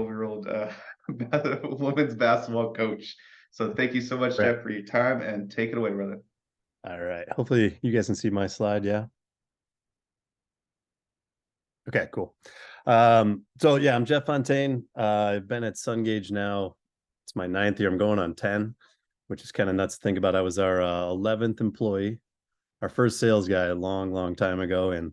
12-year-old women's basketball coach. So thank you so much, Right. Jeff, for your time, and take it away, brother. All right. Hopefully you guys can see my slide. Yeah. Okay, cool. So yeah, I'm Jeff Fontaine. I've been at Sungage now. It's my 9th year. I'm going on 10, which is kind of nuts to think about. I was our 11th employee, our first sales guy a long, long time ago. And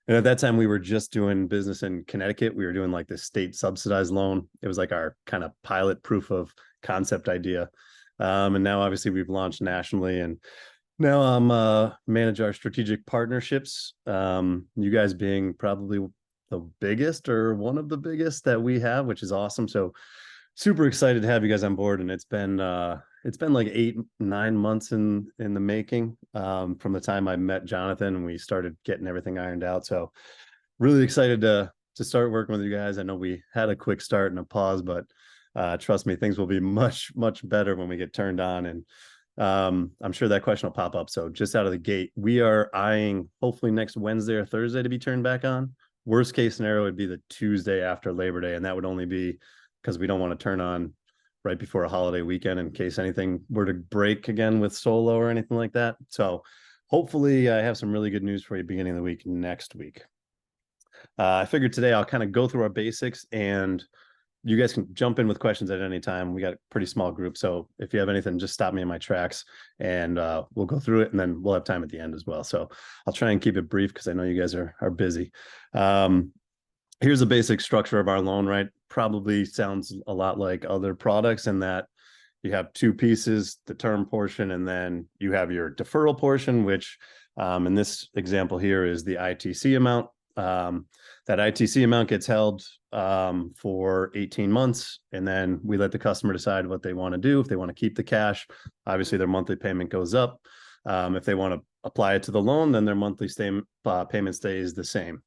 at that time, we were just doing business in Connecticut. We were doing like this state subsidized loan. It was like our kind of pilot proof of concept idea. And now obviously we've launched nationally, and now I'm manage our strategic partnerships. You guys being probably the biggest or one of the biggest that we have, which is awesome. So super excited to have you guys on board. And it's been like 8, 9 months in the making, from the time I met Jonathan and we started getting everything ironed out. So really excited to start working with you guys. I know we had a quick start and a pause, but trust me, things will be much, much better when we get turned on. And I'm sure that question will pop up. So just out of the gate, we are eyeing hopefully next Wednesday or Thursday to be turned back on. Worst case scenario would be the Tuesday after Labor Day, and that would only be because we don't want to turn on right before a holiday weekend in case anything were to break again with solo or anything like that. So hopefully I have some really good news for you beginning of the week next week. I figured today I'll kind of go through our basics, and you guys can jump in with questions at any time. We got a pretty small group, so if you have anything, just stop me in my tracks, and we'll go through it, and then we'll have time at the end as well. So I'll try and keep it brief because I know you guys are busy. Here's a basic structure of our loan, right? Probably sounds a lot like other products in that you have two pieces, the term portion, and then you have your deferral portion, which in this example here is the ITC amount. That ITC amount gets held for 18 months, and then we let the customer decide what they want to do. If they want to keep the cash, obviously their monthly payment goes up. If they want to apply it to the loan, then their monthly payment stays the same.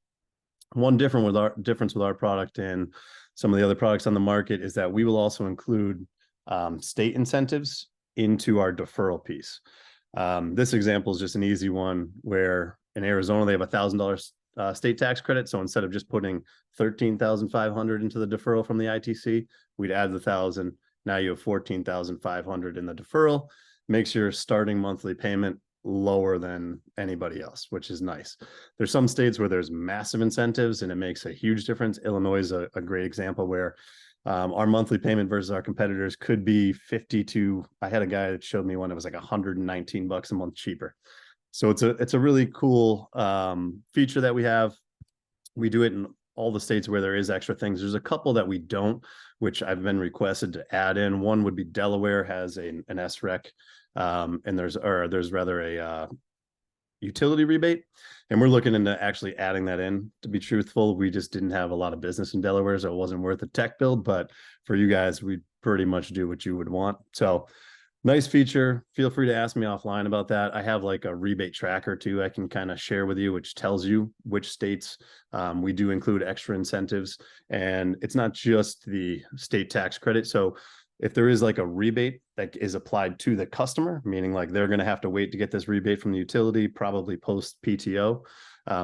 One difference with our product and some of the other products on the market is that we will also include state incentives into our deferral piece. This example is just an easy one where in Arizona they have $1,000 state tax credit. So instead of just putting 13,500 into the deferral from the ITC, we'd add the 1,000. Now you have 14,500 in the deferral. Makes your starting monthly payment lower than anybody else, which is nice. There's some states where there's massive incentives and it makes a huge difference. Illinois is a great example where our monthly payment versus our competitors could be 50 to, I had a guy that showed me one that was like $119 a month cheaper. So it's a really cool feature that we have. We do it in all the states where there is extra things. There's a couple that we don't, which I've been requested to add in. One would be Delaware has an SREC, and there's rather a utility rebate, and we're looking into actually adding that in. To be truthful, we just didn't have a lot of business in Delaware, so it wasn't worth a tech build. But for you guys, we pretty much do what you would want. So nice feature. Feel free to ask me offline about that. I have like a rebate tracker too I can kind of share with you, which tells you which states we do include extra incentives. And it's not just the state tax credit. So if there is like a rebate that is applied to the customer, meaning like they're going to have to wait to get this rebate from the utility, probably post PTO,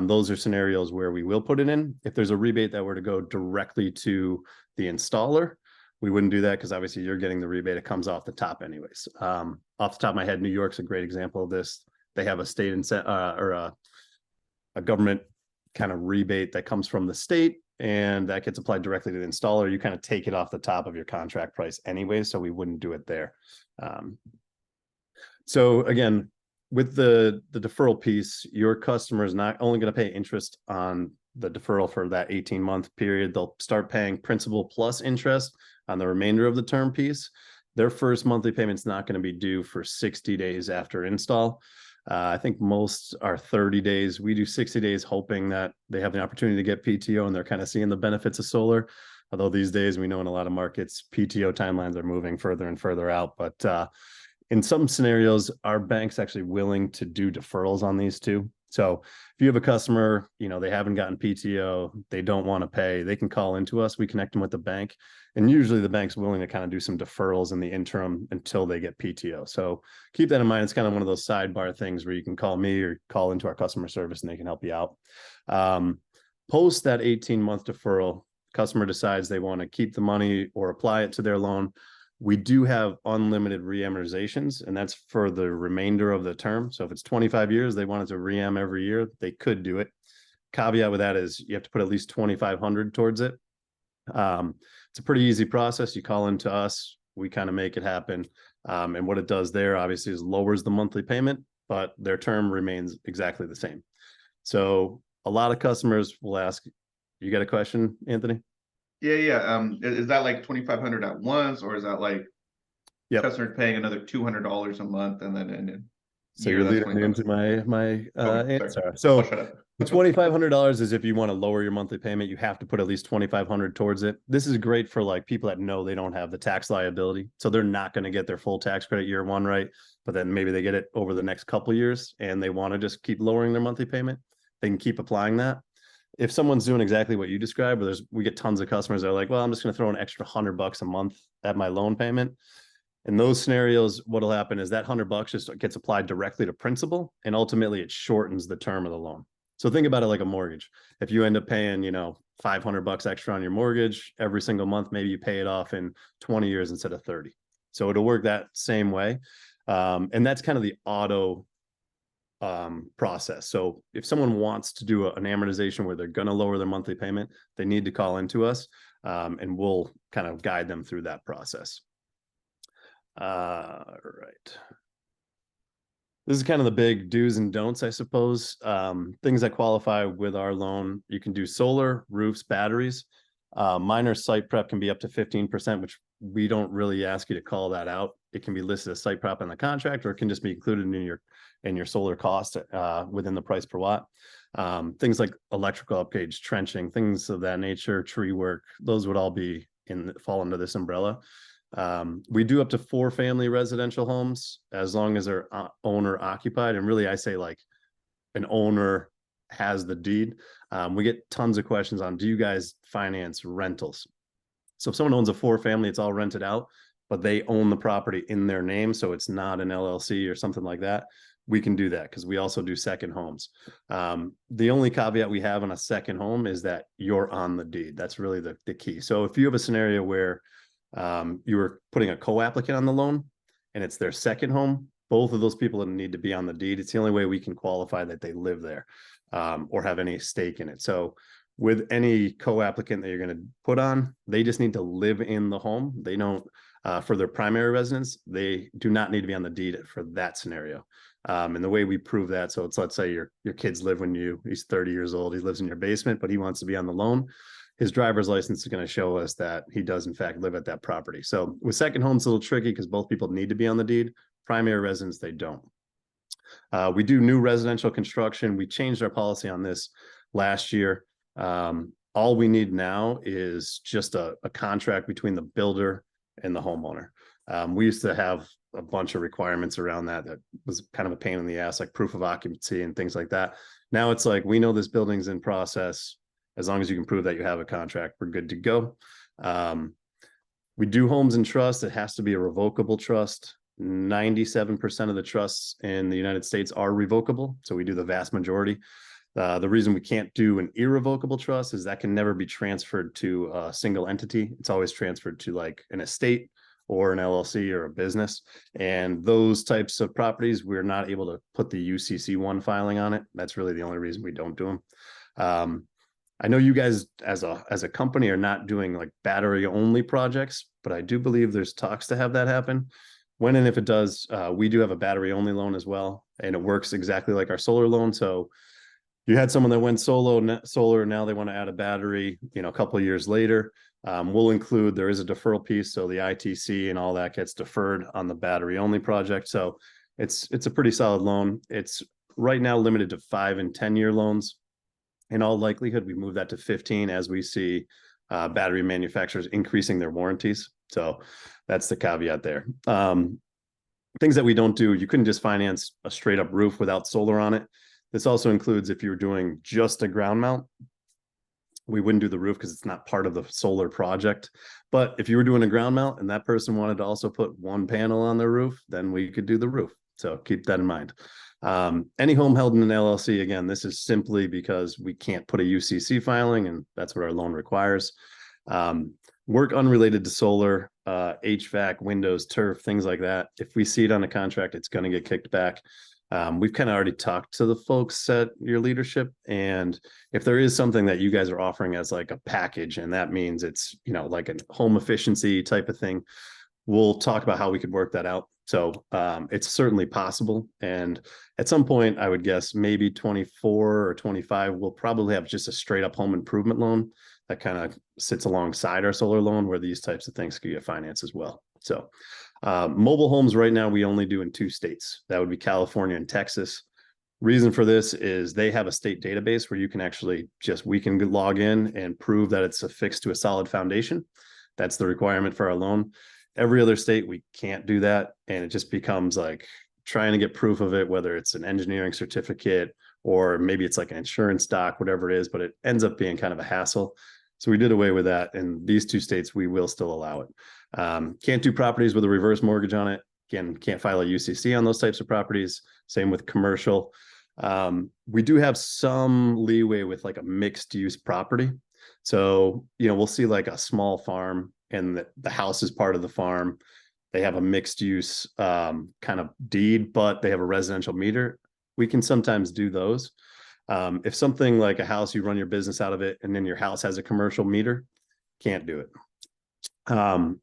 those are scenarios where we will put it in. If there's a rebate that were to go directly to the installer, we wouldn't do that because obviously you're getting the rebate. It comes off the top anyways. Off the top of my head, New York's a great example of this. They have a state or a government kind of rebate that comes from the state, and that gets applied directly to the installer. You kind of take it off the top of your contract price anyway, so we wouldn't do it there. So again, with the deferral piece, your customer is not only going to pay interest on the deferral for that 18-month period. They'll start paying principal plus interest on the remainder of the term piece. Their first monthly payment's not going to be due for 60 days after install. I think most are 30 days. We do 60 days hoping that they have the opportunity to get PTO and they're kind of seeing the benefits of solar. Although these days we know in a lot of markets, PTO timelines are moving further and further out. But in some scenarios, our bank's actually willing to do deferrals on these too. So if you have a customer, they haven't gotten PTO, they don't want to pay, they can call into us. We connect them with the bank. And usually the bank's willing to kind of do some deferrals in the interim until they get PTO. So keep that in mind. It's kind of one of those sidebar things where you can call me or call into our customer service and they can help you out. Post that 18-month deferral, customer decides they want to keep the money or apply it to their loan, we do have unlimited reamortizations, and that's for the remainder of the term. So if it's 25 years, they wanted to ream every year, they could do it. Caveat with that is you have to put at least 2,500 towards it. It's a pretty easy process. You call into us, we kind of make it happen. And what it does there obviously is lowers the monthly payment, but their term remains exactly the same. So a lot of customers will ask, you got a question, Anthony? Yeah. Is that like 2,500 at once, or is that like Yep. customers paying another $200 a month and then So you're leading me into my answer. So the $2,500 is if you want to lower your monthly payment, you have to put at least 2,500 towards it. This is great for like people that know they don't have the tax liability, so they're not going to get their full tax credit year one, right? But then maybe they get it over the next couple of years and they want to just keep lowering their monthly payment. They can keep applying that. If someone's doing exactly what you described, where we get tons of customers that are like, well, I'm just going to throw an extra $100 a month at my loan payment. In those scenarios, what'll happen is that $100 just gets applied directly to principal, and ultimately it shortens the term of the loan. So think about it like a mortgage. If you end up paying, $500 extra on your mortgage every single month, maybe you pay it off in 20 years instead of 30. So it'll work that same way. And that's kind of the auto process. So if someone wants to do an amortization where they're going to lower their monthly payment, they need to call into us, and we'll kind of guide them through that process. Right. This is kind of the big do's and don'ts, I suppose. Things that qualify with our loan: you can do solar, roofs, batteries. Minor site prep can be up to 15%, which we don't really ask you to call that out. It can be listed as site prep in the contract, or it can just be included in your solar cost within the price per watt. Things like electrical upgrades, trenching, things of that nature, tree work, those would all fall under this umbrella. We do up to 4 family residential homes as long as they're owner occupied. And really, I say like an owner has the deed. We get tons of questions on, do you guys finance rentals? So if someone owns a 4 family, it's all rented out, but they own the property in their name, so it's not an LLC or something like that. We can do that because we also do second homes. The only caveat we have on a second home is that you're on the deed. That's really the key. So if you have a scenario where you were putting a co-applicant on the loan and it's their second home, both of those people need to be on the deed. It's the only way we can qualify that they live there or have any stake in it. So with any co-applicant that you're going to put on, they just need to live in the home. They don't, for their primary residence, they do not need to be on the deed for that scenario. And the way we prove that, so let's say your kids live he's 30 years old, he lives in your basement, but he wants to be on the loan. His driver's license is going to show us that he does in fact live at that property. So with second homes, it's a little tricky because both people need to be on the deed. Primary residence, they don't. We do new residential construction. We changed our policy on this last year. All we need now is just a contract between the builder and the homeowner. We used to have a bunch of requirements around that was kind of a pain in the ass, like proof of occupancy and things like that. Now it's like, we know this building's in process. As long as you can prove that you have a contract, we're good to go. We do homes in trust. It has to be a revocable trust. 97% of the trusts in the United States are revocable. So we do the vast majority. The reason we can't do an irrevocable trust is that can never be transferred to a single entity. It's always transferred to like an estate or an LLC or a business. And those types of properties, we're not able to put the UCC1 filing on it. That's really the only reason we don't do them. I know you guys as a company are not doing like battery only projects, but I do believe there's talks to have that happen. When and if it does, we do have a battery only loan as well. And it works exactly like our solar loan. So you had someone that went solar, now they want to add a battery, a couple of years later. We'll include, there is a deferral piece. So the ITC and all that gets deferred on the battery only project. So it's a pretty solid loan. It's right now limited to 5 and 10-year loans. In all likelihood, we move that to 15 as we see battery manufacturers increasing their warranties. So that's the caveat there. Things that we don't do, you couldn't just finance a straight up roof without solar on it. This also includes if you're doing just a ground mount, we wouldn't do the roof because it's not part of the solar project. But if you were doing a ground mount and that person wanted to also put one panel on their roof, then we could do the roof. So keep that in mind. Any home held in an LLC, again, this is simply because we can't put a UCC filing, and that's what our loan requires. Work unrelated to solar, HVAC, windows, turf, things like that. If we see it on a contract, it's going to get kicked back. We've kind of already talked to the folks at your leadership, and if there is something that you guys are offering as like a package, and that means it's, you know, like a home efficiency type of thing, we'll talk about how we could work that out. So it's certainly possible. And at some point, I would guess maybe 24 or 25, we'll probably have just a straight up home improvement loan that kind of sits alongside our solar loan, where these types of things could get financed as well. So mobile homes right now, we only do in 2 states. That would be California and Texas. Reason for this is they have a state database where you can actually we can log in and prove that it's affixed to a solid foundation. That's the requirement for our loan. Every other state, we can't do that. And it just becomes like trying to get proof of it, whether it's an engineering certificate or maybe it's like an insurance doc, whatever it is, but it ends up being kind of a hassle. So we did away with that. In these 2 states, we will still allow it. Can't do properties with a reverse mortgage on it. Again, can't file a UCC on those types of properties. Same with commercial. We do have some leeway with like a mixed use property. So, you know, we'll see like a small farm and the house is part of the farm. They have a mixed use kind of deed, but they have a residential meter. We can sometimes do those. If something like a house, you run your business out of it, and then your house has a commercial meter, can't do it.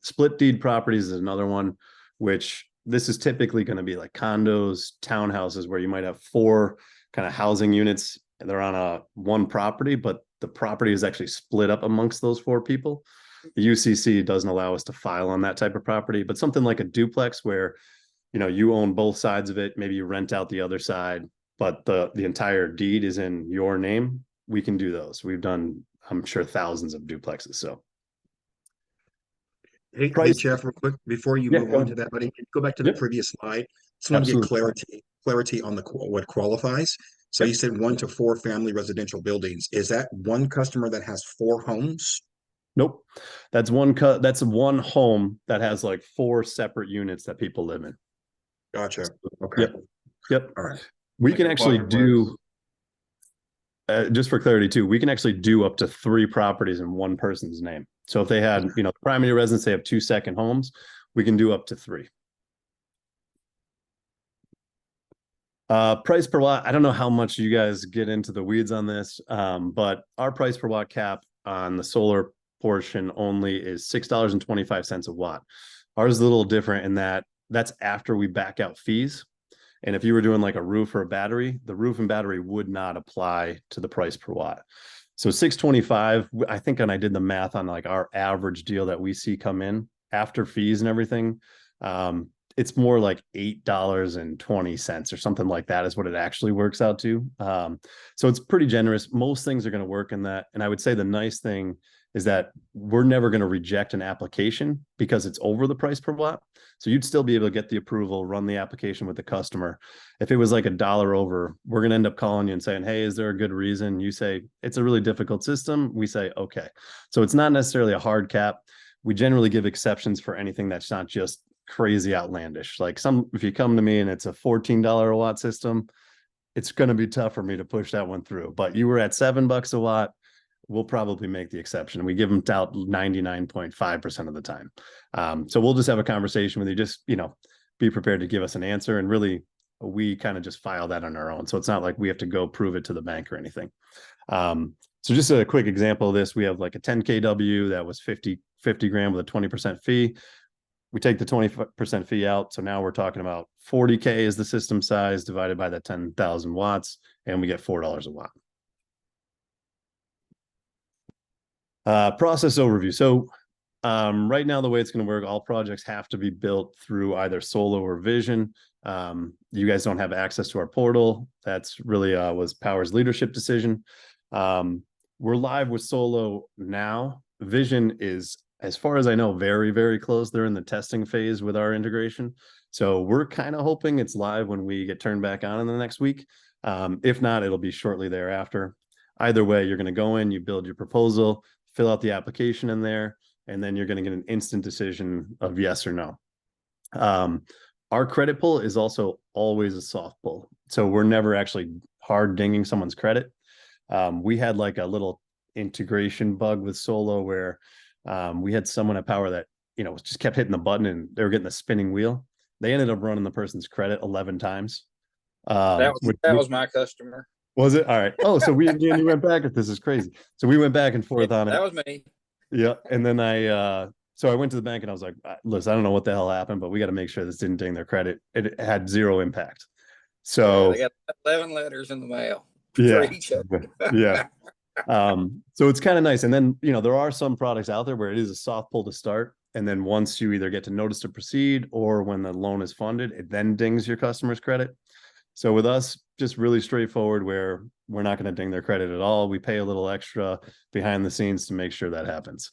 Split deed properties is another one, which this is typically going to be like condos, townhouses, where you might have 4 kind of housing units and they're on one property, but the property is actually split up amongst those 4 people. The UCC doesn't allow us to file on that type of property, but something like a duplex where, you know, you own both sides of it, maybe you rent out the other side, but the entire deed is in your name, we can do those. We've done, I'm sure, thousands of duplexes. So Hey, Jeff, real quick, before you move on to that, buddy, go back to the previous slide. Just want to get clarity on what qualifies. So you said 1 to 4 family residential buildings. Is that one customer that has 4 homes? Nope. That's one home that has like 4 separate units that people live in. Gotcha. Okay. Yep. All right. We can actually do, just for clarity too, we can actually do up to 3 properties in one person's name. So if they had, you know, primary residence, they have 2 second homes, we can do up to 3. Price per watt, I don't know how much you guys get into the weeds on this, but our price per watt cap on the solar portion only is $6.25 a watt. Ours is a little different in that that's after we back out fees. And if you were doing like a roof or a battery, the roof and battery would not apply to the price per watt. So 625, I think, and I did the math on like our average deal that we see come in after fees and everything. It's more like $8.20 or something like that is what it actually works out to. So it's pretty generous. Most things are going to work in that. And I would say the nice thing is that we're never going to reject an application because it's over the price per watt. So you'd still be able to get the approval, run the application with the customer. If it was like $1 over, we're going to end up calling you and saying, hey, is there a good reason? You say, it's a really difficult system. We say, okay. So it's not necessarily a hard cap. We generally give exceptions for anything that's not just crazy outlandish. Like if you come to me and it's a $14 a watt system, it's going to be tough for me to push that one through. But you were at $7 a watt, we'll probably make the exception. We give them out 99.5% of the time. So we'll just have a conversation with you. Just, you know, be prepared to give us an answer. And really, we kind of just file that on our own. So it's not like we have to go prove it to the bank or anything. So just a quick example of this, we have like a 10 kW that was 50 grand with a 20% fee. We take the 20% fee out. So now we're talking about 40K is the system size divided by the 10,000 watts, and we get $4 a watt. Process overview. So right now, the way it's going to work, all projects have to be built through either Solo or Vision. You guys don't have access to our portal. That's really was Powur's leadership decision. We're live with Solo now. Vision is, as far as I know, very, very close. They're in the testing phase with our integration. So we're kind of hoping it's live when we get turned back on in the next week. If not, it'll be shortly thereafter. Either way, you're going to go in, you build your proposal, fill out the application in there, and then you're going to get an instant decision of yes or no. Our credit pull is also always a soft pull. So we're never actually hard dinging someone's credit. We had like a little integration bug with Solo where We had someone at Powur that, just kept hitting the button and they were getting the spinning wheel. They ended up running the person's credit 11 times. That was my customer. Was it? All right. Oh, so me and you went back. This is crazy. So we went back and forth on it. That was me. Yeah. And then so I went to the bank and I was like, listen, I don't know what the hell happened, but we got to make sure this didn't ding their credit. It had zero impact. So they got 11 letters in the mail. Yeah. For each other. Yeah. So it's kind of nice. And then, there are some products out there where it is a soft pull to start. And then once you either get to notice to proceed or when the loan is funded, it then dings your customer's credit. So with us, just really straightforward where we're not going to ding their credit at all. We pay a little extra behind the scenes to make sure that happens.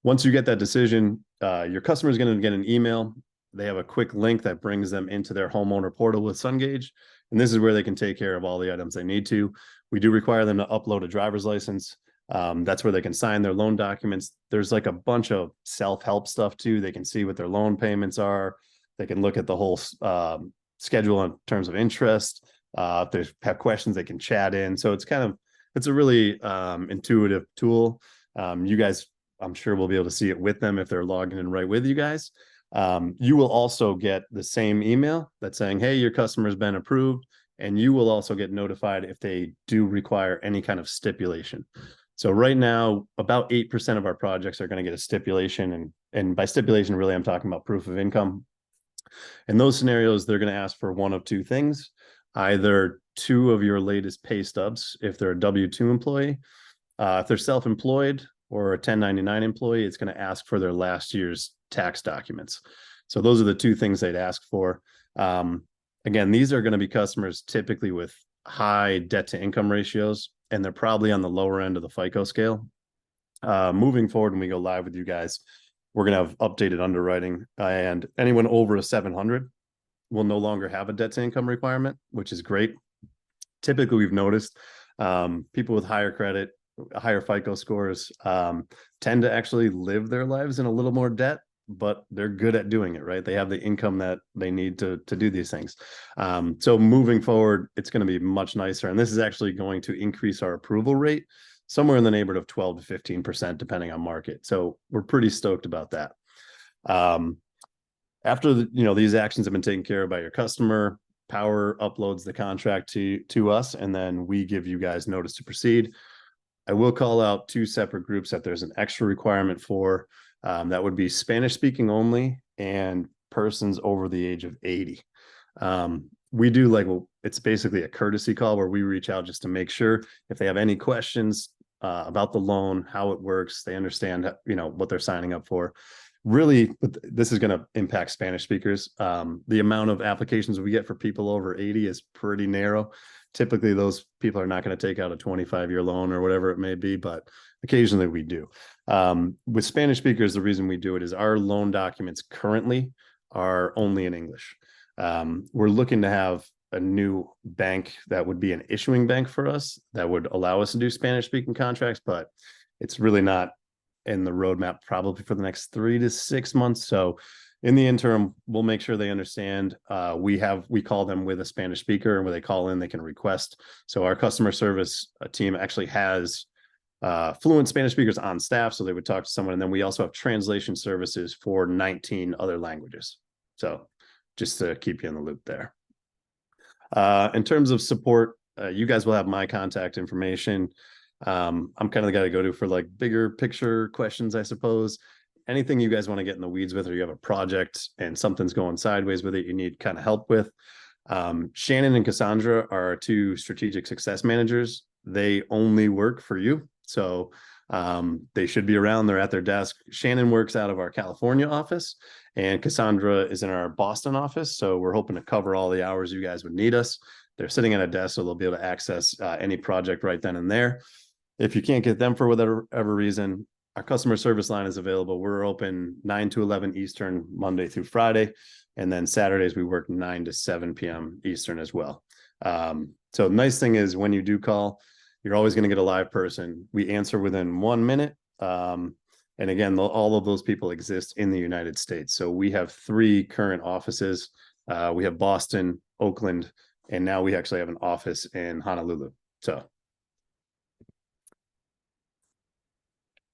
Once you get that decision, your customer is going to get an email. They have a quick link that brings them into their homeowner portal with Sungage. And this is where they can take care of all the items they need to. We do require them to upload a driver's license. That's where they can sign their loan documents. There's like a bunch of self-help stuff too. They can see what their loan payments are. They can look at the whole schedule in terms of interest. If they have questions, they can chat in. So it's a really intuitive tool. You guys, I'm sure we'll be able to see it with them if they're logging in right with you guys. You will also get the same email that's saying, hey, your customer's been approved. And you will also get notified if they do require any kind of stipulation. So right now, about 8% of our projects are going to get a stipulation. And by stipulation, really, I'm talking about proof of income. In those scenarios, they're going to ask for one of two things, either 2 of your latest pay stubs, if they're a W-2 employee. If they're self-employed or a 1099 employee, it's going to ask for their last year's tax documents. So those are the 2 things they'd ask for. Again, these are going to be customers typically with high debt to income ratios, and they're probably on the lower end of the FICO scale. Moving forward, when we go live with you guys, we're going to have updated underwriting, and anyone over a 700 will no longer have a debt to income requirement, which is great. Typically, we've noticed people with higher credit, higher FICO scores tend to actually live their lives in a little more debt, but they're good at doing it, right? They have the income that they need to do these things. So moving forward, it's going to be much nicer. And this is actually going to increase our approval rate somewhere in the neighborhood of 12 to 15%, depending on market. So we're pretty stoked about that. After these actions have been taken care of by your customer, Powur uploads the contract to us, and then we give you guys notice to proceed. I will call out 2 separate groups that there's an extra requirement for. That would be Spanish speaking only and persons over the age of 80. We do it's basically a courtesy call where we reach out just to make sure if they have any questions about the loan, how it works, they understand, what they're signing up for. Really, this is going to impact Spanish speakers. The amount of applications we get for people over 80 is pretty narrow. Typically, those people are not going to take out a 25-year loan or whatever it may be, but occasionally we do. With Spanish speakers, the reason we do it is our loan documents currently are only in English. We're looking to have a new bank that would be an issuing bank for us that would allow us to do Spanish speaking contracts, but it's really not in the roadmap probably for the next 3 to 6 months. So in the interim, we'll make sure they understand. We call them with a Spanish speaker, and when they call in, they can request. So our customer service team actually has fluent Spanish speakers on staff, so they would talk to someone. And then we also have translation services for 19 other languages. So just to keep you in the loop there. In terms of support, you guys will have my contact information. I'm kind of the guy to go to for bigger picture questions, I suppose. Anything you guys want to get in the weeds with, or you have a project and something's going sideways with it, you need kind of help with. Shannon and Cassandra are our 2 strategic success managers. They only work for you. So they should be around. They're at their desk. Shannon works out of our California office, and Cassandra is in our Boston office. So we're hoping to cover all the hours you guys would need us. They're sitting at a desk, so they'll be able to access any project right then and there. If you can't get them for whatever reason, our customer service line is available. We're open 9 to 11 Eastern, Monday through Friday. And then Saturdays, we work 9 to 7 p.m. Eastern as well. So the nice thing is when you do call, you're always going to get a live person. We answer within 1 minute. And again, all of those people exist in the United States. So we have 3 current offices. We have Boston, Oakland, and now we actually have an office in Honolulu. So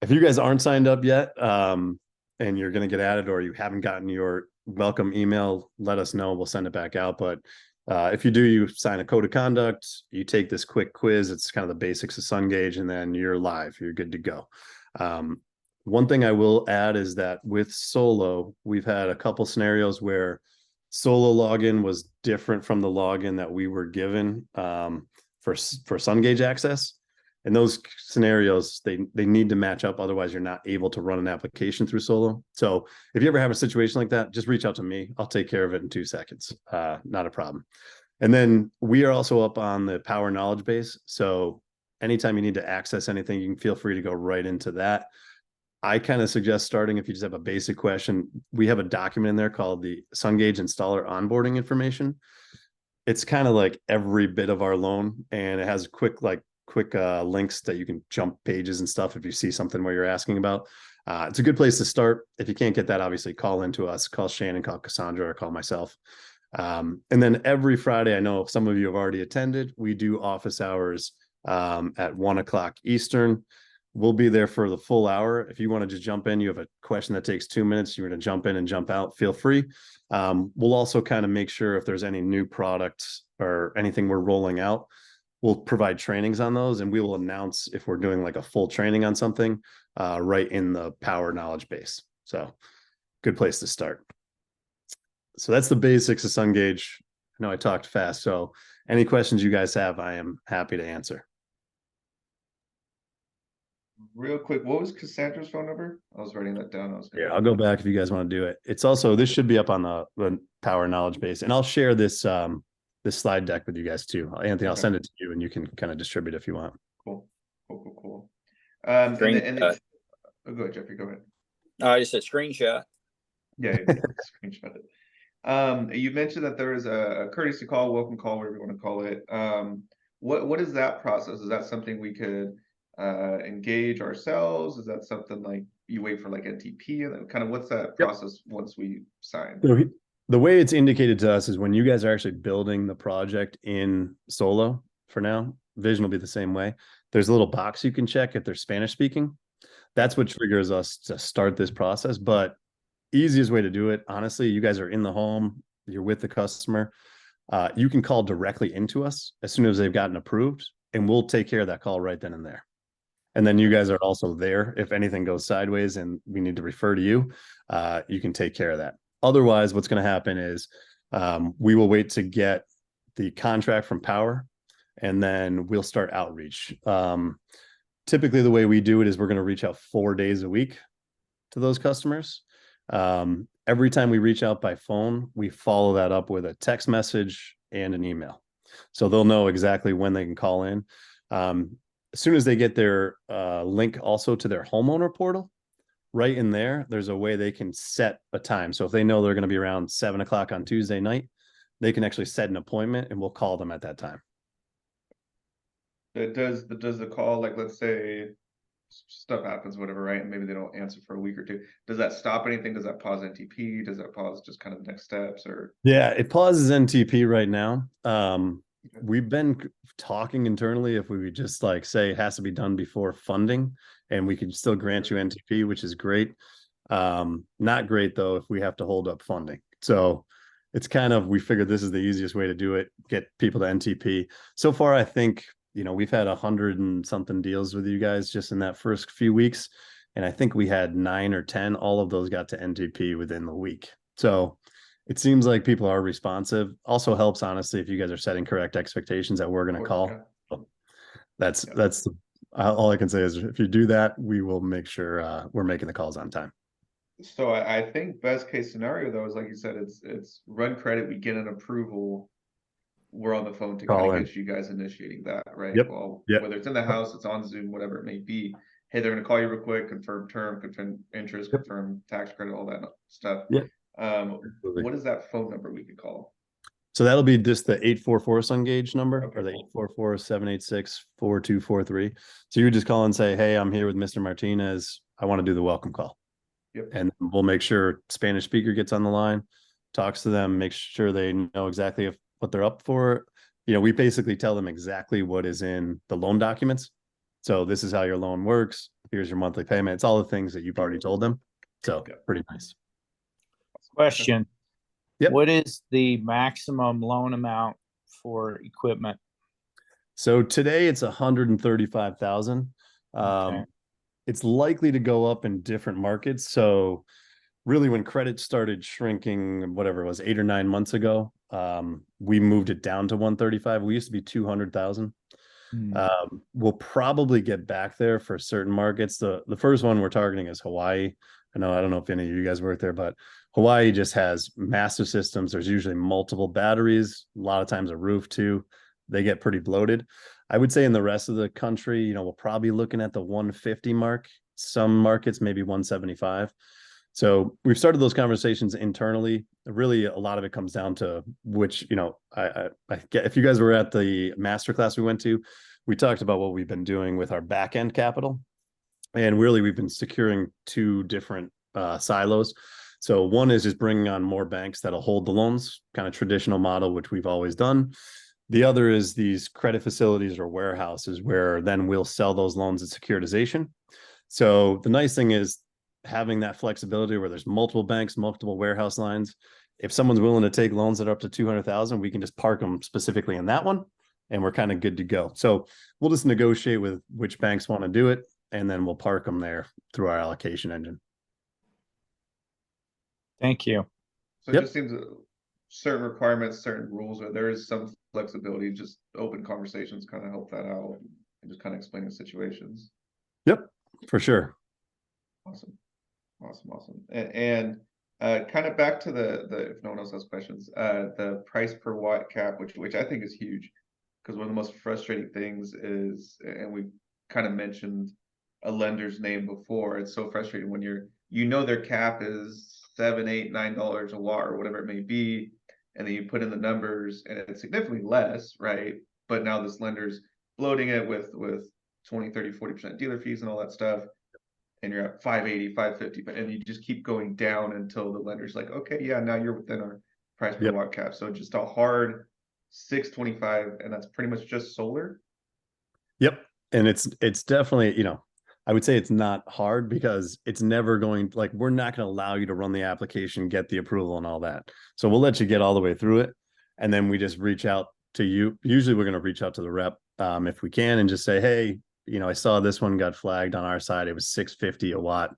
If you guys aren't signed up yet, and you're going to get added, or you haven't gotten your welcome email, let us know. We'll send it back out. But if you do, you sign a code of conduct, you take this quick quiz. It's kind of the basics of Sungage, and then you're live. You're good to go. One thing I will add is that with Solo, we've had a couple scenarios where Solo login was different from the login that we were given for Sungage access. In those scenarios, they need to match up. Otherwise, you're not able to run an application through Solo. So if you ever have a situation like that, just reach out to me. I'll take care of it in 2 seconds. Not a problem. And then we are also up on the Powur knowledge base. So anytime you need to access anything, you can feel free to go right into that. I kind of suggest starting, if you just have a basic question, we have a document in there called the Sungage installer onboarding information. It's kind of like every bit of our loan, and it has quick links that you can jump pages and stuff if you see something where you're asking about. It's a good place to start. If you can't get that, obviously call into us, call Shannon, call Cassandra, or call myself. And then every Friday, I know some of you have already attended, we do office hours at 1 o'clock Eastern. We'll be there for the full hour. If you want to just jump in, you have a question that takes 2 minutes, you're going to jump in and jump out, feel free. We'll also kind of make sure if there's any new products or anything we're rolling out, we'll provide trainings on those, and we will announce if we're doing like a full training on something right in the Powur knowledge base. So good place to start. So that's the basics of Sungage. I know I talked fast, so any questions you guys have, I am happy to answer. Real quick, what was Cassandra's phone number? I was writing that down. Yeah, I'll go back if you guys want to do it. It's also, this should be up on the Powur knowledge base, and I'll share this this slide deck with you guys too. Anthony, I'll send it to you, and you can kind of distribute if you want. Cool. Cool. Oh, go ahead, Jeffrey, go ahead. I just said screenshot. Yeah, screenshot it. You mentioned that there is a courtesy call, welcome call, whatever you want to call it. What is that process? Is that something we could engage ourselves? Is that something like you wait for like NTP, and then kind of what's that process once we sign? So the way it's indicated to us is when you guys are actually building the project in Solo. For now, Vision will be the same way. There's a little box you can check if they're Spanish speaking. That's what triggers us to start this process. But easiest way to do it, honestly, you guys are in the home, you're with the customer. You can call directly into us as soon as they've gotten approved, and we'll take care of that call right then and there. And then you guys are also there. If anything goes sideways and we need to refer to you, you can take care of that. Otherwise, what's going to happen is we will wait to get the contract from Powur, and then we'll start outreach. Typically, the way we do it is we're going to reach out 4 days a week to those customers. Every time we reach out by phone, we follow that up with a text message and an email. So they'll know exactly when they can call in. As soon as they get their link also to their homeowner portal, right in there, there's a way they can set a time. So if they know they're going to be around 7 o'clock on Tuesday night, they can actually set an appointment, and we'll call them at that time. Does the call, like, let's say stuff happens, whatever, right? And maybe they don't answer for a week or two. Does that stop anything? Does that pause NTP? Does that pause just kind of the next steps? Or yeah, it pauses NTP right now. We've been talking internally if we would just like say it has to be done before funding, and we can still grant you NTP, which is great. Not great though if we have to hold up funding. So it's kind of, we figured this is the easiest way to do it, get people to NTP. So far, I think, you know, we've had 100 and something deals with you guys just in that first few weeks. And I think we had 9 or 10, all of those got to NTP within the week. So it seems like people are responsive. Also helps, honestly, if you guys are setting correct expectations that we're going to call. That's all I can say is if you do that, we will make sure we're making the calls on time. So I think best case scenario though is, like you said, it's run credit, we get an approval, we're on the phone to kind of get you guys initiating that, right? Yep. Well, Yep. Whether it's in the house, it's on Zoom, whatever it may be. Hey, they're going to call you real quick, confirm term, confirm interest, confirm tax credit, all that stuff. Yeah. What is that phone number we could call? So that'll be just the 844 Sungage number, Okay, or the cool. 844-786-4243. So you would just call and say, hey, I'm here with Mr. Martinez. I want to do the welcome call. Yep. And we'll make sure Spanish speaker gets on the line, talks to them, makes sure they know exactly what they're up for. You know, we basically tell them exactly what is in the loan documents. So this is how your loan works. here's your monthly payment. It's all the things that you've already told them. So Yeah. pretty nice. Question. Yep. What is the maximum loan amount for equipment? So today it's 135,000. Okay. It's likely to go up in different markets. So really when credit started shrinking, whatever it was, 8 or 9 months ago, we moved it down to 135. We used to be 200,000. We'll probably get back there for certain markets. The first one we're targeting is Hawaii. I don't know if any of you guys work there, but Hawaii just has massive systems. There's usually multiple batteries, a lot of times a roof too. They get pretty bloated. I would say in the rest of the country, you know, we'll probably be looking at the 150 mark. Some markets maybe 175. So we've started those conversations internally. Really, a lot of it comes down to which, you know, I get, if you guys were at the masterclass we went to, we talked about what we've been doing with our back end capital. And really, we've been securing 2 different silos. So one is just bringing on more banks that'll hold the loans, kind of traditional model, which we've always done. The other is these credit facilities or warehouses where then we'll sell those loans at securitization. So the nice thing is having that flexibility where there's multiple banks, multiple warehouse lines. If someone's willing to take loans that are up to 200,000, we can just park them specifically in that one and we're kind of good to go. So we'll just negotiate with which banks want to do it and then we'll park them there through our allocation engine. Thank you. So Yep. it just seems certain requirements, certain rules, or there is some flexibility, just open conversations kind of help that out and just kind of explain the situations. Yep, for sure. Awesome. And kind of back to the if no one else has questions, the price per watt cap, which I think is huge, because one of the most frustrating things is, and we kind of mentioned a lender's name before, it's so frustrating when their cap is $7, $8, $9 a watt or whatever it may be, and then you put in the numbers and it's significantly less, right? But now this lender's bloating it with 20, 30, 40% dealer fees and all that stuff. And you're at 580, 550, and you just keep going down until the lender's like, okay, yeah, now you're within our price per watt cap. So just a hard 625, and that's pretty much just solar. Yep. And it's definitely, you know, I would say it's not hard because it's never going, like, we're not going to allow you to run the application, get the approval and all that. So we'll let you get all the way through it. And then we just reach out to you. Usually we're going to reach out to the rep if we can and just say, hey, you know, I saw this one got flagged on our side. It was 650 a watt.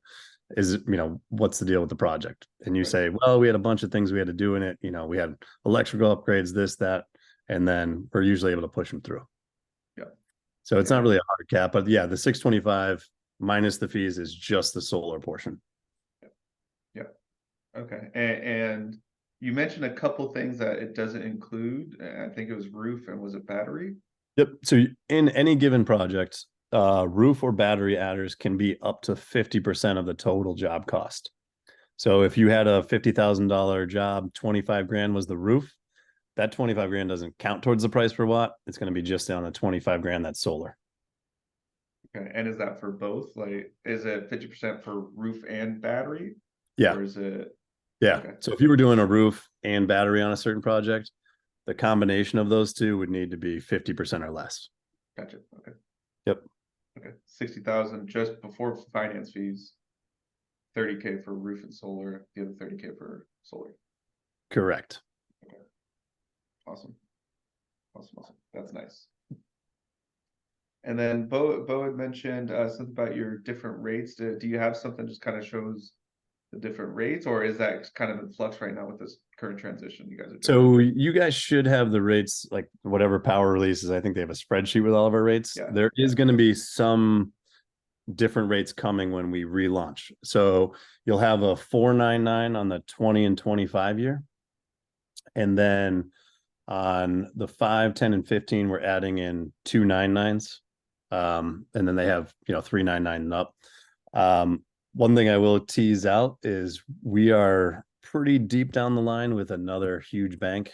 Is it, you know, what's the deal with the project? And you say, well, we had a bunch of things we had to do in it. You know, we had electrical upgrades, this, that, and then we're usually able to push them through. Yeah. So it's not really a hard cap, but yeah, the 625 minus the fees is just the solar portion. Yeah. Okay. And you mentioned a couple things that it doesn't include. I think it was roof and was it battery? Yep. So in any given project, roof or battery adders can be up to 50% of the total job cost. So if you had a $50,000 job, 25 grand was the roof, that 25 grand doesn't count towards the price per watt. It's going to be just on the 25 grand that's solar. Okay. And is that for both? Like, is it 50% for roof and battery? Yeah. Or is it? Yeah. Okay. So if you were doing a roof and battery on a certain project, the combination of those two would need to be 50% or less. Gotcha. Okay. Yep. Okay. 60,000 just before finance fees, 30K for roof and solar, the other 30K for solar. Correct. Okay. Awesome. That's nice. And then Bo had mentioned something about your different rates. Do you have something just kind of shows the different rates, or is that kind of in flux right now with this current transition you guys are doing? So you guys should have the rates, like whatever Powur releases. I think they have a spreadsheet with all of our rates. Yeah. There is going to be some different rates coming when we relaunch. So you'll have a 499 on the 20 and 25 year. And then on the 5, 10, and 15, we're adding in 299s. And then they have, you know, 399 and up. One thing I will tease out is we are pretty deep down the line with another huge bank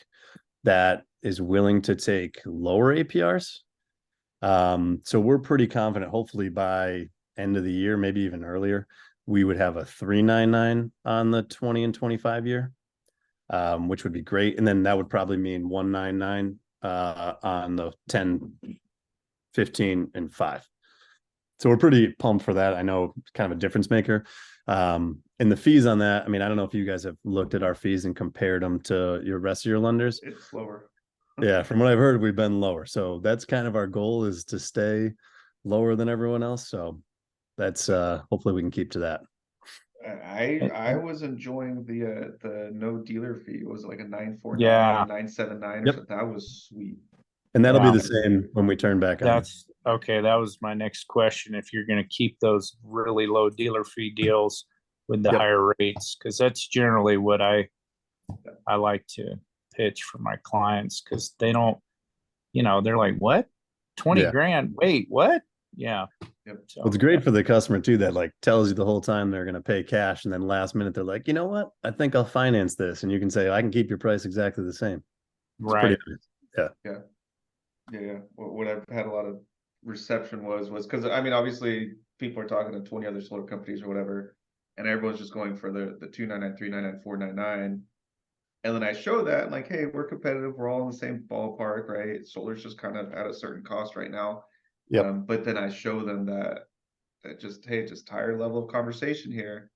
that is willing to take lower APRs. So we're pretty confident, hopefully by end of the year, maybe even earlier, we would have a 399 on the 20 and 25 year, which would be great. And then that would probably mean 199 on the 10, 15, and 5. So we're pretty pumped for that. I know it's kind of a difference maker. And the fees on that, I mean, I don't know if you guys have looked at our fees and compared them to your rest of your lenders. It's lower. Yeah, from what I've heard, we've been lower. So that's kind of our goal, is to stay lower than everyone else. So that's hopefully we can keep to that. I was enjoying the no dealer fee. It was like a 949 Yeah. or 979 or Yep. something. That was sweet. And that'll be Yeah. the same when we turn back on. That's okay. That was my next question. If you're going to keep those really low dealer fee deals with the Yep. higher rates, because that's generally what I like to pitch for my clients, because they don't, they're like, what? 20 Yeah. grand? Wait, what? Yeah. Yep. So Well, it's great for the customer too, that like tells you the whole time they're going to pay cash, and then last minute they're like, you know what, I think I'll finance this, and you can say, I can keep your price exactly the same. It's right. pretty nice. Yeah. What I've had a lot of reception was because I mean, obviously people are talking to 20 other solar companies or whatever, and everyone's just going for the 299, 399, 499. And then I show that, like, hey, we're competitive, we're all in the same ballpark, right? Solar's just kind of at a certain cost right now. Yep. But then I show them that just higher level of conversation here.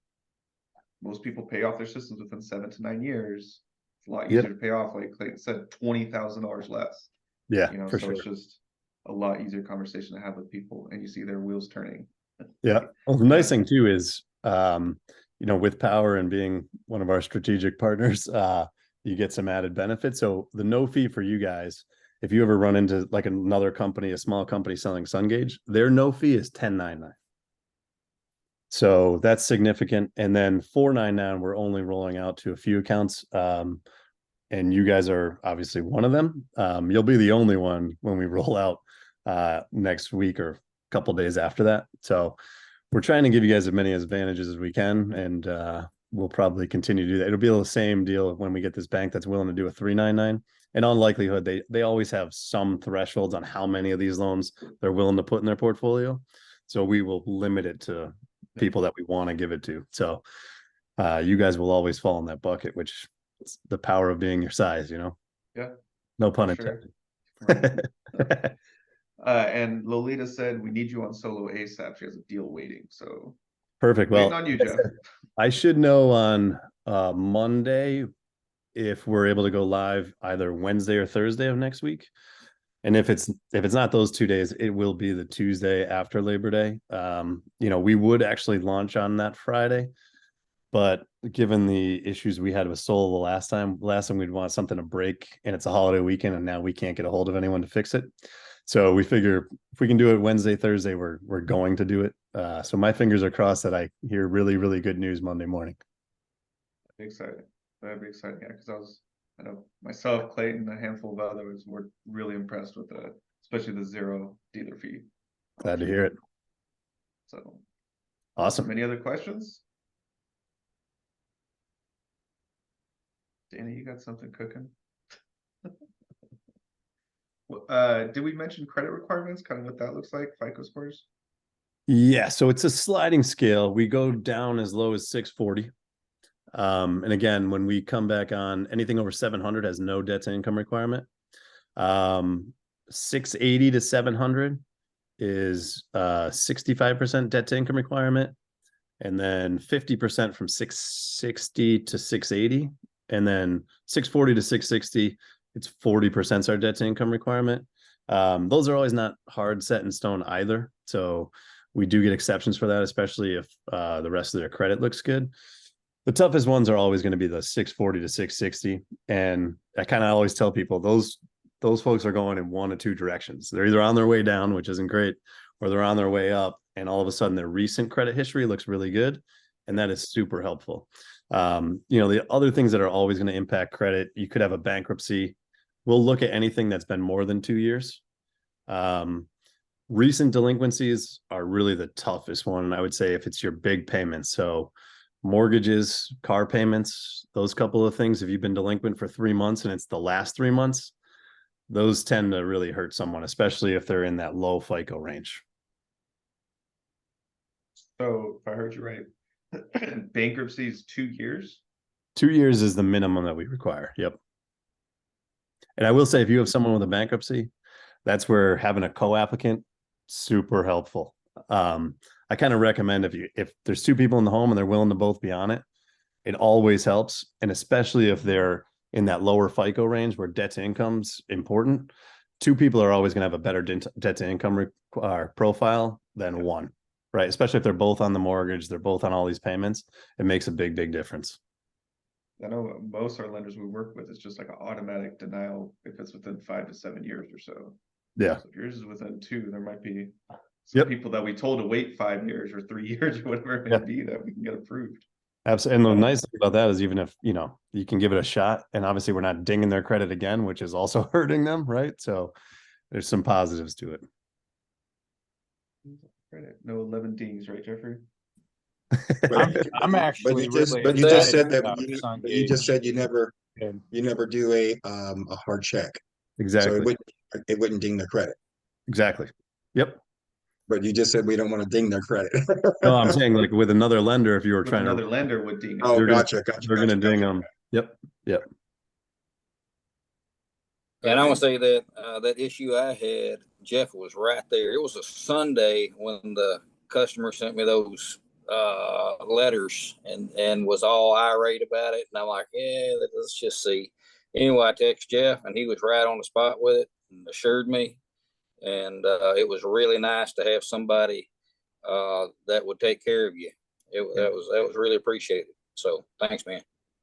Most people pay off their systems within 7 to 9 years. It's a lot easier to pay off, like Clayton said, $20,000 less. Yeah, so for sure. it's just a lot easier conversation to have with people, and you see their wheels turning. Yeah. Well, the nice thing too is, with Powur and being one of our strategic partners, you get some added benefits. So the no fee for you guys, if you ever run into like another company, a small company selling Sungage, their no fee is $10.99. So that's significant. And then $4.99, we're only rolling out to a few accounts. And you guys are obviously one of them. You'll be the only one when we roll out next week or a couple days after that. So we're trying to give you guys as many advantages as we can, and we'll probably continue to do that. It'll be the same deal when we get this bank that's willing to do a 399. And on likelihood, they always have some thresholds on how many of these loans they're willing to put in their portfolio. So we will limit it to people that we want to give it to. So you guys will always fall in that bucket, which is the power of being your size, Yeah. No pun Sure. intended. Right. And Lolita said we need you on solo ASAP. She has a deal waiting. So Perfect. waiting Well, on you, Jeff. I should know on Monday if we're able to go live either Wednesday or Thursday of next week. And if it's not those 2 days, it will be the Tuesday after Labor Day. We would actually launch on that Friday, but given the issues we had with Solo last time we'd want something to break, and it's a holiday weekend, and now we can't get a hold of anyone to fix it. So we figure if we can do it Wednesday, Thursday, we're going to do it. So my fingers are crossed that I hear really, really good news Monday morning. That'd be exciting. Yeah, because I know myself, Clayton, a handful of others were really impressed with especially the zero dealer fee. Glad to hear it. So awesome. Any other questions? Danny, you got something cooking? Did we mention credit requirements, kind of what that looks like, FICO scores? Yeah, so it's a sliding scale. We go down as low as 640. And again, when we come back on, anything over 700 has no debt to income requirement. 680 to 700 is 65% debt to income requirement. And then 50% from 660 to 680. And then 640 to 660, it's 40% our debt to income requirement. Those are always not hard set in stone either. So we do get exceptions for that, especially if the rest of their credit looks good. The toughest ones are always going to be the 640 to 660. And I kind of always tell people those folks are going in one of two directions. They're either on their way down, which isn't great, or they're on their way up, and all of a sudden their recent credit history looks really good. And that is super helpful. The other things that are always going to impact credit, you could have a bankruptcy. We'll look at anything that's been more than 2 years. Recent delinquencies are really the toughest one, I would say, if it's your big payments. So mortgages, car payments, those couple of things. If you've been delinquent for 3 months and it's the last 3 months, those tend to really hurt someone, especially if they're in that low FICO range. So if I heard you right, bankruptcy is 2 years? 2 years is the minimum that we require. Yep. And I will say, if you have someone with a bankruptcy, that's where having a co-applicant, super helpful. I kind of recommend if there's two people in the home and they're willing to both be on it, it always helps. And especially if they're in that lower FICO range where debt to income's important, two people are always going to have a better debt to income profile than one, right? Especially if they're both on the mortgage, they're both on all these payments. It makes a big, big difference. I know most of our lenders we work with, it's just like an automatic denial if it's within 5 to 7 years or so. Yeah. So if yours is within 2, there might be some Yep. people that we told to wait 5 years or 3 years or whatever it may be that we can get approved. Absolutely. And the nice thing about that is even if, you can give it a shot, and obviously we're not dinging their credit again, which is also hurting them, right? So there's some positives to it. Credit. No 11 dings, right, Jeffrey? I'm actually but you really just said excited that about you just Sungage. said you never And do a hard check. So Exactly. it wouldn't ding their credit. Exactly. Yep. But you just said we don't want to ding their credit. No, I'm saying like with another lender, if you were With trying another to, lender would ding it. Oh, they're gonna- gotcha. they're going to ding them. Yep. Yep. And I want to say that that issue I had, Jeff was right there. It was a Sunday when the customer sent me those letters and was all irate about it. And I'm like, yeah, let's just see. Anyway, I text Jeff and he was right on the spot with it and assured me. And it was really nice to have somebody that would take care of you. That was really appreciated. So thanks, man.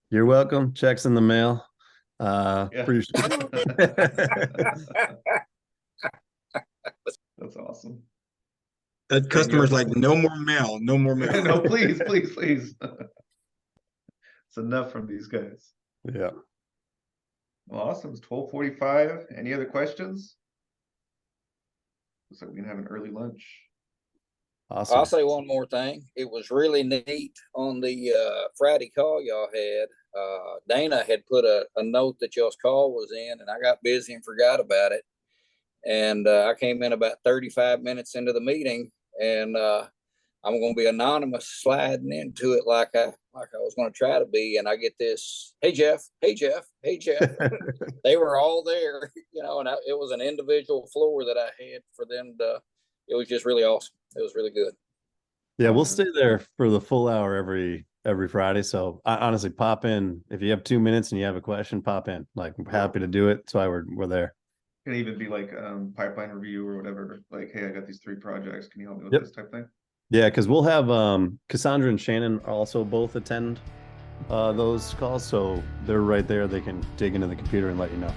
You're welcome. Checks in the mail. Yeah. Pretty sure. That's awesome. That customer's like, no more mail, no more mail. No, please, please, please. It's enough from these guys. Yeah. Well, awesome. It's 12:45. Any other questions? Looks like we can have an early lunch. Awesome. I'll say one more thing. It was really neat on the Friday call y'all had. Dana had put a note that y'all's call was in, and I got busy and forgot about it. And I came in about 35 minutes into the meeting, and I'm going to be anonymous sliding into it like I was going to try to be. And I get this, hey Jeff, hey Jeff, hey Jeff. They were all there, and it was an individual floor that I had for them to. It was just really awesome. It was really good. Yeah, we'll stay there for the full hour every Friday. So I honestly pop in if you have 2 minutes and you have a question, pop in. Like I'm happy to do it. That's why we're there. Can even be like pipeline review or whatever. Like, hey, I got these 3 projects. Can you help me with Yep. this type thing? Yeah, because we'll have Cassandra and Shannon also both attend those calls. So they're right there. They can dig into the computer and let you know.